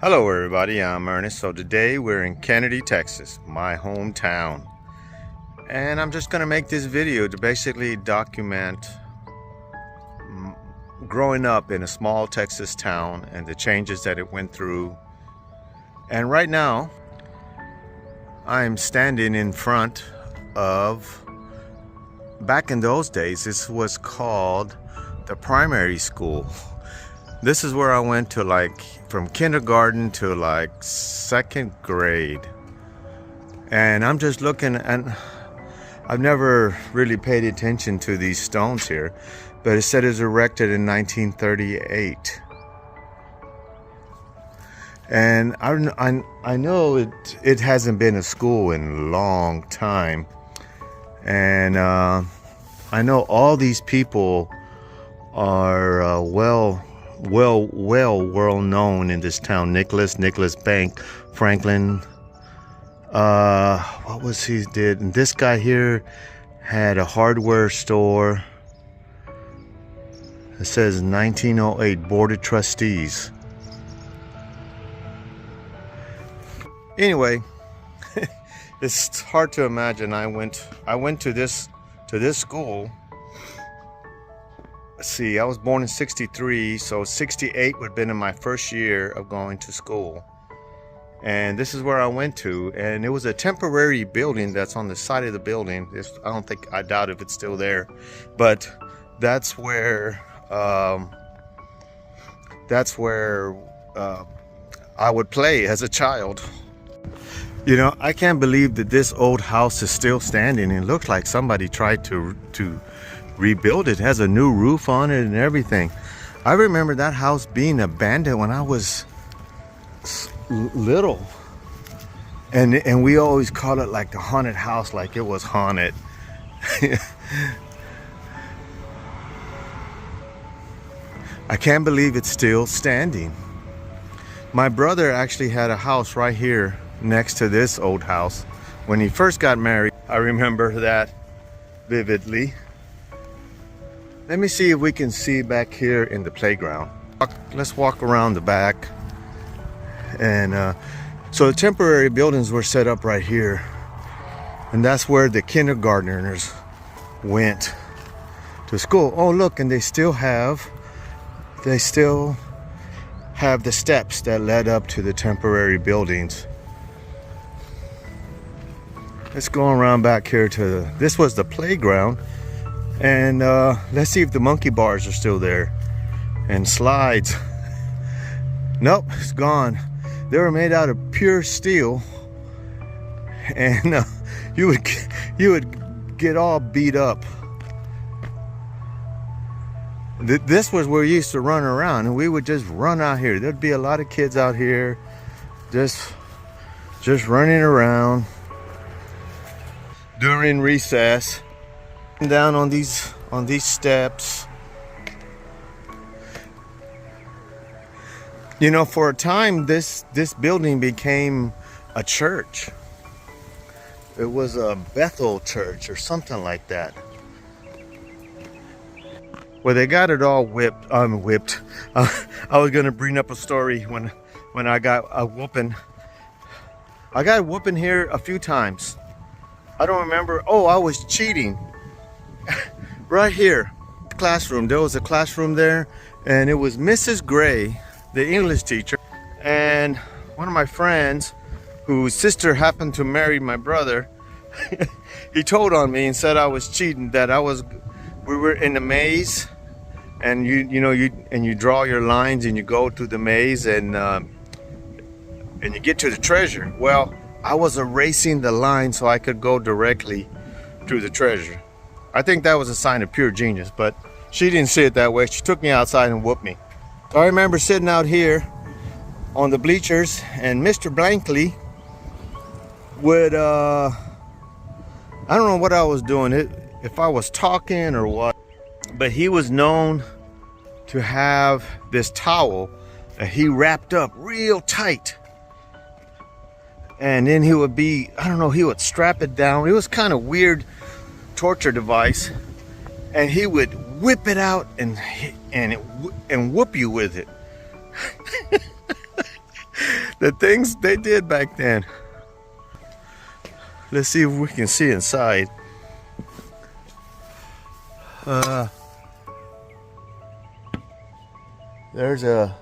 Hello everybody, I'm Ernest. So today we're in Kenedy, Texas, my hometown. And I'm just going to make this video to basically document growing up in a small Texas town and the changes that it went through. And right now, I'm standing in front of, back in those days, this was called the primary school. This is where I went to from kindergarten to second grade. And I'm just looking, and I've never really paid attention to these stones here, but it said it was erected in 1938. And I know it hasn't been a school in a long time. And I know all these people are well known in this town. Nicholas Bank, Franklin, what was he did? And this guy here had a hardware store. It says 1908 Board of Trustees. Anyway, it's hard to imagine. I went to this school. Let's see, I was born in 63, so 68 would have been in my first year of going to school. And this is where I went to, and it was a temporary building that's on the side of the building. I doubt if it's still there, but that's where I would play as a child. You know, I can't believe that this old house is still standing. It looks like somebody tried to rebuild it. It has a new roof on it and everything. I remember that house being abandoned when I was little, and we always called it like the haunted house, like it was haunted. I can't believe it's still standing. My brother actually had a house right here next to this old house when he first got married. I remember that vividly. Let me see if we can see back here in the playground. Let's walk around the back. And so the temporary buildings were set up right here. And that's where the kindergartners went to school. Oh, look, and they still have the steps that led up to the temporary buildings. Let's go around back here this was the playground. And let's see if the monkey bars are still there. And slides. Nope, it's gone. They were made out of pure steel. And you would get all beat up. This was where we used to run around, and we would just run out here. There'd be a lot of kids out here just running around during recess. Down on these steps. You know, for a time this building became a church. It was a Bethel church or something like that. Well, they got it all whipped. I was gonna bring up a story when I got a whooping. I got a whooping here a few times. I don't remember. Oh, I was cheating. Right here, classroom. There was a classroom there, and it was Mrs. Gray, the English teacher, and one of my friends whose sister happened to marry my brother. He told on me and said I was cheating, that we were in a maze, and you draw your lines and you go to the maze, and you get to the treasure. Well, I was erasing the line so I could go directly to the treasure. I think that was a sign of pure genius, but she didn't see it that way. She took me outside and whooped me. I remember sitting out here on the bleachers, and Mr. Blankley would, I don't know what I was doing, if I was talking or what, but he was known to have this towel that he wrapped up real tight. And then he would he would strap it down. It was kind of weird torture device, and he would whip it out and whoop you with it. The things they did back then. Let's see if we can see inside. There's a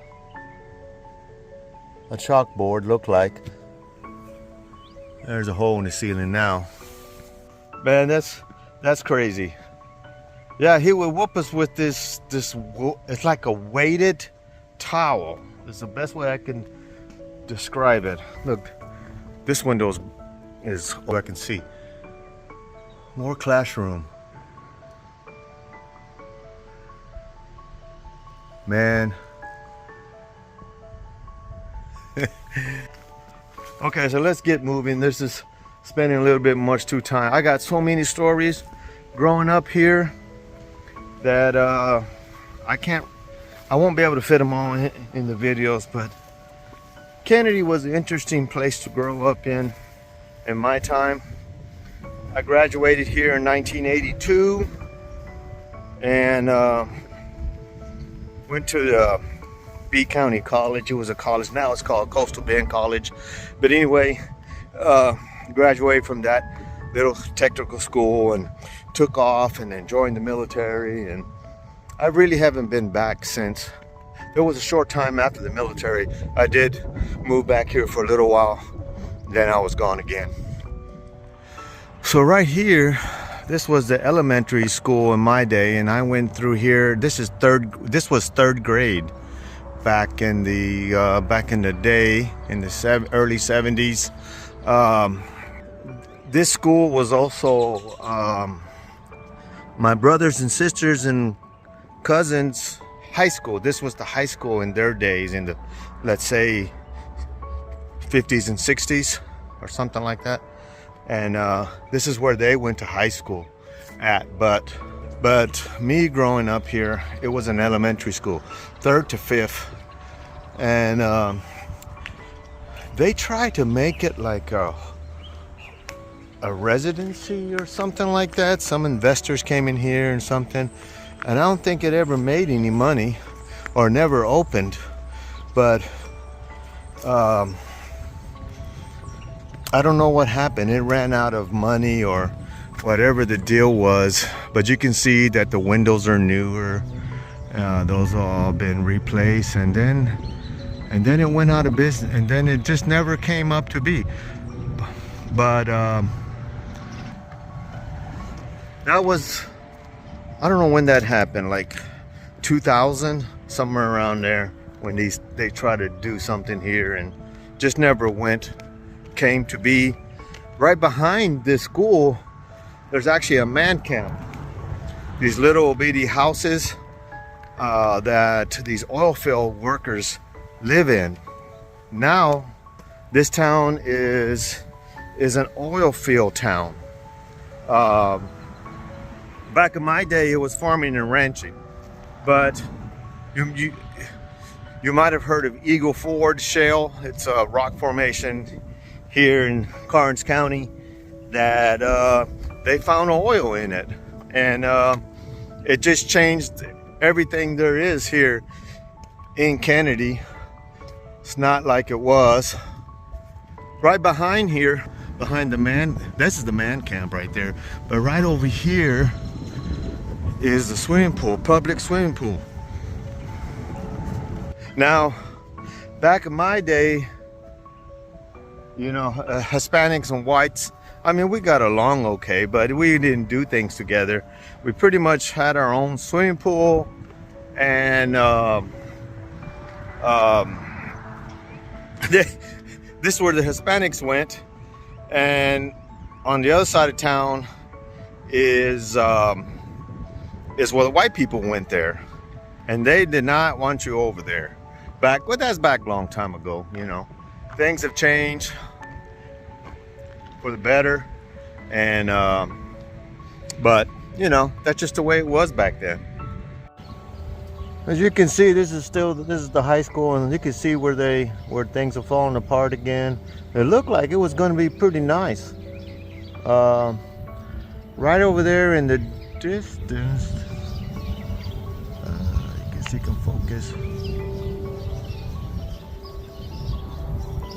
chalkboard, look like. There's a hole in the ceiling now. Man, that's crazy. Yeah, he would whoop us with this. It's like a weighted towel. It's the best way I can describe it. Look, this window is all I can see. More classroom. Man. Okay, so let's get moving. This is spending a little bit much too time. I got so many stories growing up here that I won't be able to fit them all in the videos, but Kenedy was an interesting place to grow up in my time. I graduated here in 1982 and went to B County College. It was a college, now it's called Coastal Bend College. But anyway, graduated from that little technical school and took off and then joined the military, and I really haven't been back since. There was a short time after the military I did move back here for a little while, then I was gone again. So right here, this was the elementary school in my day, and I went through here. This was third grade back in the day, in the early 70s. This school was also my brothers and sisters and cousins' high school. This was the high school in their days, in the, let's say, 50s and 60s or something like that. And this is where they went to high school at. But me growing up here, it was an elementary school, 3rd to 5th. And they tried to make it like a residency or something like that. Some investors came in here and something, and I don't think it ever made any money or never opened. But I don't know what happened. It ran out of money or whatever the deal was. But you can see that the windows are newer. Those all been replaced, and then it went out of business, and then it just never came up to be. But that was, I don't know when that happened, like 2000, somewhere around there, when they tried to do something here and just never came to be. Right behind this school, there's actually a man camp. These little bitty houses that these oil field workers live in. Now, this town is an oil field town. Back in my day, it was farming and ranching. But you might have heard of Eagle Ford Shale. It's a rock formation here in Karnes County that they found oil in it, and it just changed everything there is here in Kenedy. It's not like it was. Right behind here, behind this is the man camp right there, but right over here is the swimming pool, public swimming pool. Now, back in my day, you know, Hispanics and whites, I mean, we got along okay, but we didn't do things together. We pretty much had our own swimming pool, and this is where the Hispanics went, and on the other side of town is where the white people went there, and they did not want you over there. That's back a long time ago, you know. Things have changed for the better, and but you know, that's just the way it was back then. As you can see, this is the high school, and you can see where things are falling apart again. It looked like it was going to be pretty nice. Right over there in the distance, I guess you can focus.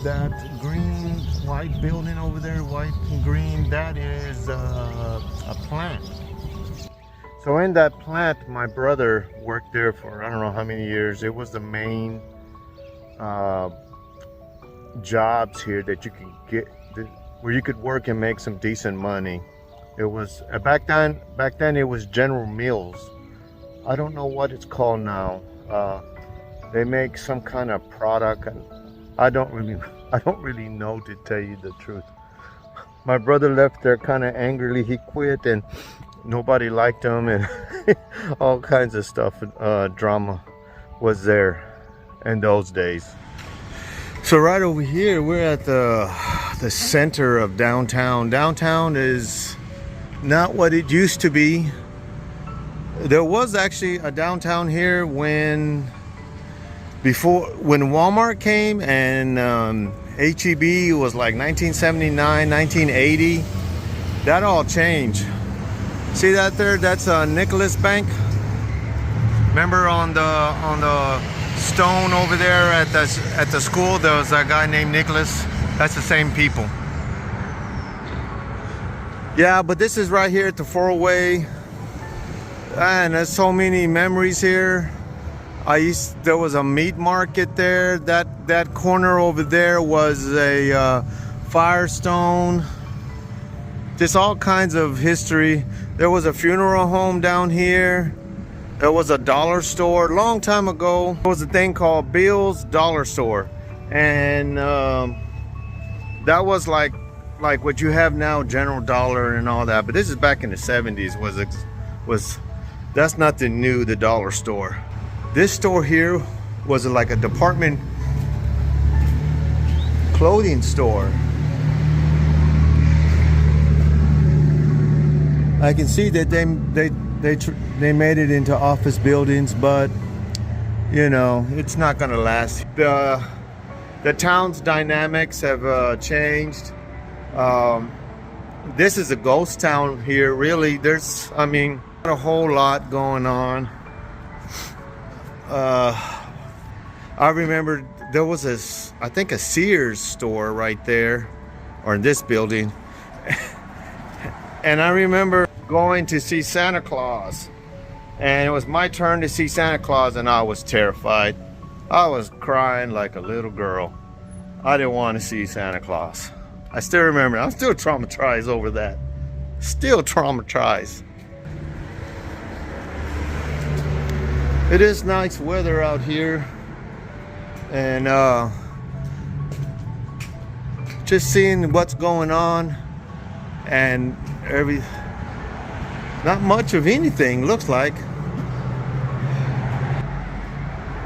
that green white building over there, white and green, that is a plant. So in that plant, my brother worked there for I don't know how many years. It was the main jobs here that you can get, where you could work and make some decent money. It was back then it was General Mills. I don't know what it's called now. They make some kind of product, and I don't really know, to tell you the truth. My brother left there kind of angrily. He quit and nobody liked him, and all kinds of stuff. Drama was there in those days. So right over here, we're at the center of downtown. Downtown is not what it used to be. There was actually a downtown here when Walmart came, and HEB was like 1979, 1980. That all changed. See that there? That's Nicholas Bank. Remember on the stone over there at the school, there was a guy named Nicholas. That's the same people. Yeah, but this is right here at the 408, and there's so many memories here. There was a meat market there. That corner over there was a Firestone. Just all kinds of history. There was a funeral home down here. There was a dollar store. Long time ago, there was a thing called Bill's Dollar Store, and that was like what you have now, General Dollar and all that. But this is back in the 70s. That's nothing new, the dollar store. This store here was like a department clothing store. I can see that they made it into office buildings, but you know, it's not gonna last. The town's dynamics have changed. This is a ghost town here, really. There's, I mean, not a whole lot going on. I remember there was I think a Sears store right there, or in this building. And I remember going to see Santa Claus, and it was my turn to see Santa Claus, and I was terrified. I was crying like a little girl. I didn't want to see Santa Claus. I still remember. I'm still traumatized over that. Still traumatized. It is nice weather out here, and just seeing what's going on, and not much of anything looks like.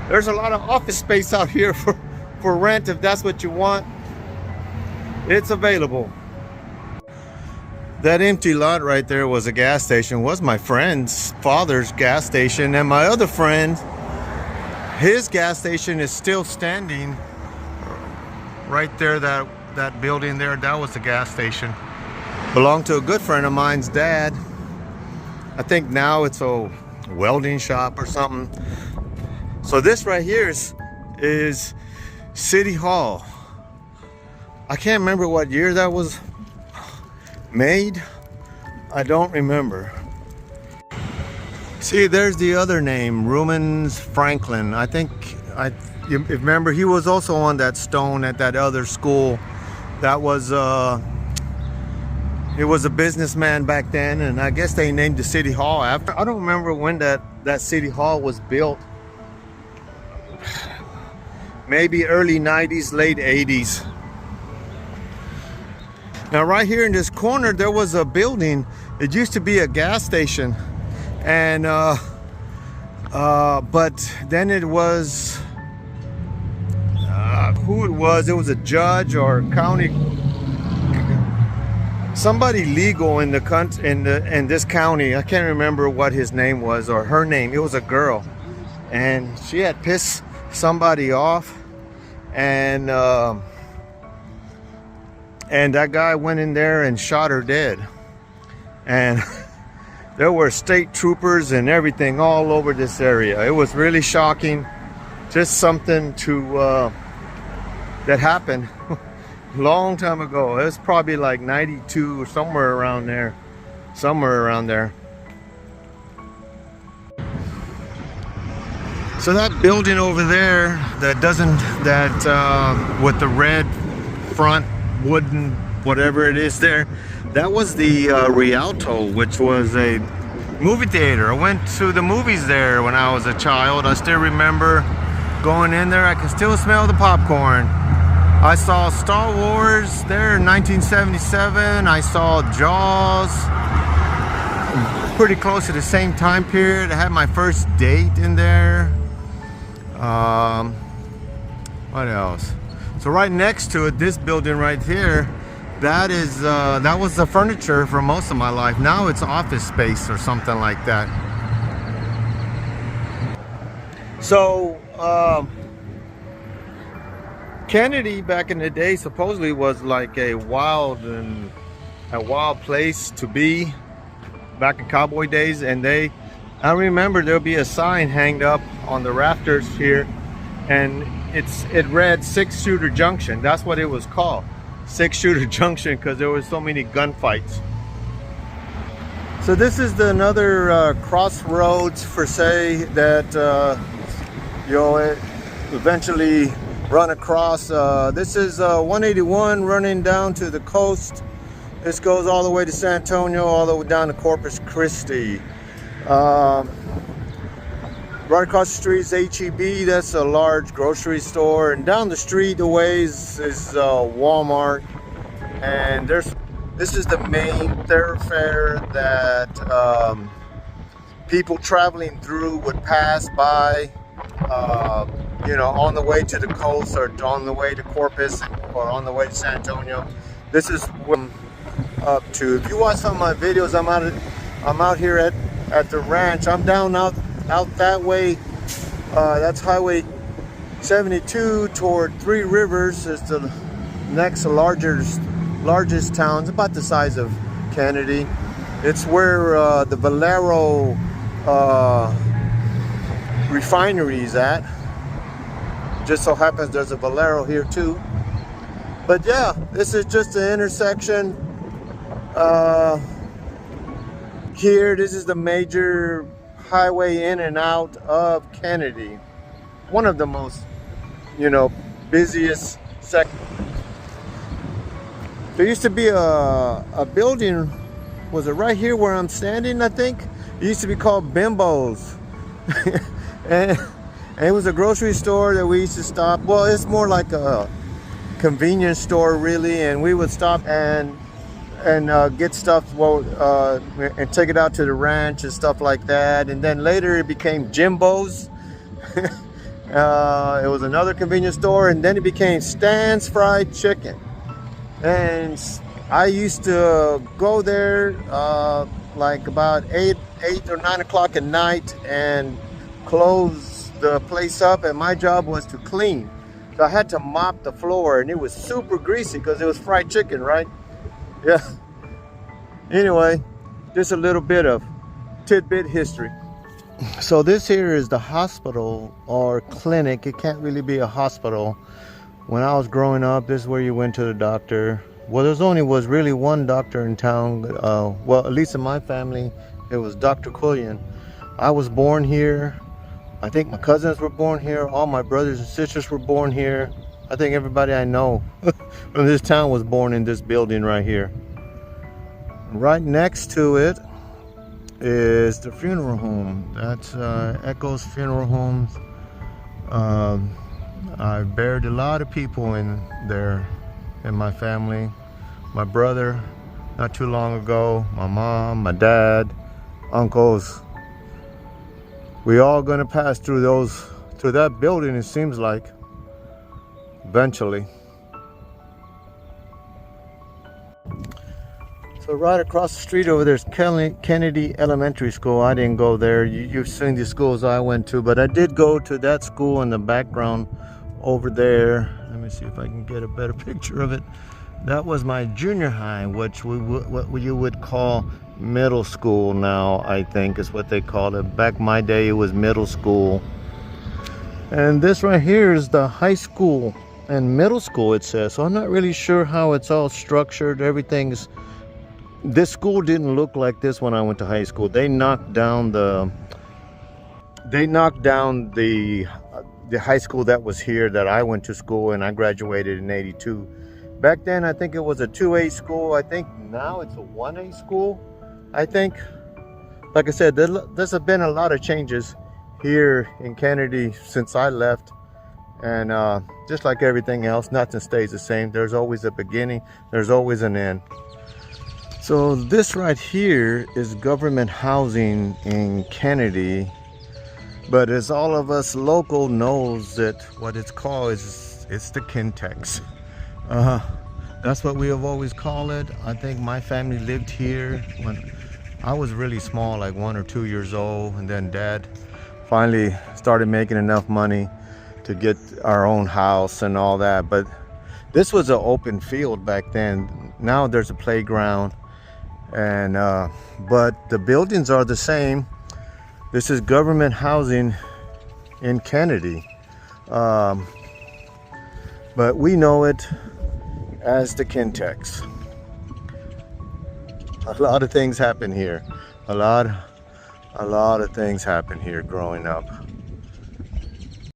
There's a lot of office space out here for rent. If that's what you want, it's available. That empty lot right there was a gas station. Was my friend's father's gas station, and my other friend, his gas station is still standing right there. That building there, that was the gas station. Belonged to a good friend of mine's dad. I think now it's a welding shop or something. So this right here is City Hall. I can't remember what year that was made. I don't remember. See, there's the other name, Rumans Franklin. I think, you remember, he was also on that stone at that other school. That was, he was a businessman back then, and I guess they named the City Hall after. I don't remember when that City Hall was built. Maybe early 90s, late 80s. Now right here in this corner, there was a building. It used to be a gas station, and but then it was who it was. It was a judge or county, somebody legal in the country, in this county. I can't remember what his name was or her name. It was a girl, and she had pissed somebody off, and that guy went in there and shot her dead. And there were state troopers and everything all over this area. It was really shocking. Just something to that happened long time ago. It was probably like 92 or somewhere around there. Somewhere around there. So that building over there that doesn't, with the red front wooden, whatever it is there, that was the Rialto, which was a movie theater. I went to the movies there when I was a child. I still remember going in there. I can still smell the popcorn. I saw Star Wars there in 1977. I saw Jaws pretty close to the same time period. I had my first date in there. What else? So right next to it, this building right here, that was the furniture for most of my life. Now it's office space or something like that. So Kenedy back in the day supposedly was like a wild place to be back in cowboy days, and I remember there'll be a sign hanged up on the rafters here, and it read 6-Shooter Junction. That's what it was called, 6-Shooter Junction, because there were so many gunfights. So this is another crossroads for say that you'll eventually run across. This is 181 running down to the coast. This goes all the way to San Antonio, all the way down to Corpus Christi. Right across the street is HEB. That's a large grocery store, and down the street a ways is Walmart. And this is the main thoroughfare that people traveling through would pass by, you know, on the way to the coast or on the way to Corpus or on the way to San Antonio. This is what I'm up to. If you watch some of my videos, I'm out here at the ranch. I'm down out that way. That's Highway 72 toward Three Rivers. It's the next largest town. It's about the size of Kenedy. It's where the Valero refinery is at. Just so happens there's a Valero here too. But yeah, this is just an intersection. Here, this is the major highway in and out of Kenedy. One of the most, you know, busiest sections. There used to be a building, was it right here where I'm standing, I think? It used to be called Bimbo's. and it was a grocery store that we used to stop. Well, it's more like a convenience store really, and we would stop and get stuff, and take it out to the ranch and stuff like that. And then later it became Jimbo's. It was another convenience store, and then it became Stan's Fried Chicken. And I used to go there like about 8 or 9 o'clock at night and close the place up, and my job was to clean. So I had to mop the floor, and it was super greasy because it was fried chicken, right? Yeah. Anyway, just a little bit of tidbit history. So this here is the hospital or clinic. It can't really be a hospital. When I was growing up, this is where you went to the doctor. Well, there was really one doctor in town. Well, at least in my family, it was Dr. Quillian. I was born here. I think my cousins were born here. All my brothers and sisters were born here. I think everybody I know from this town was born in this building right here. Right next to it is the funeral home. That's Echo's Funeral Homes. I buried a lot of people in there in my family. My brother, not too long ago. My mom, my dad, uncles. We all gonna pass through that building, it seems like, eventually. So right across the street over there is Kenedy Elementary School. I didn't go there. You've seen the schools I went to, but I did go to that school in the background over there. Let me see if I can get a better picture of it. That was my junior high, which what you would call middle school now, I think is what they called it. Back my day, it was middle school. And this right here is the high school. and middle school, it says. So I'm not really sure how it's all structured. Everything's, this school didn't look like this when I went to high school. They knocked down the high school that was here that I went to school, and I graduated in '82. Back then, I think it was a 2A school. I think now it's a 1A school, I think. Like I said, there's been a lot of changes here in Kenedy since I left. And just like everything else, nothing stays the same. There's always a beginning. There's always an end. So this right here is government housing in Kenedy. But as all of us local knows, that what it's called is, it's the Kentex. That's what we have always called it. I think my family lived here when I was really small, like 1 or 2 years old, and then Dad finally started making enough money to get our own house and all that. But this was an open field back then. Now there's a playground, and but the buildings are the same. This is government housing in Kenedy, but we know it as the Kentex. A lot of things happen here. A lot of things happen here growing up.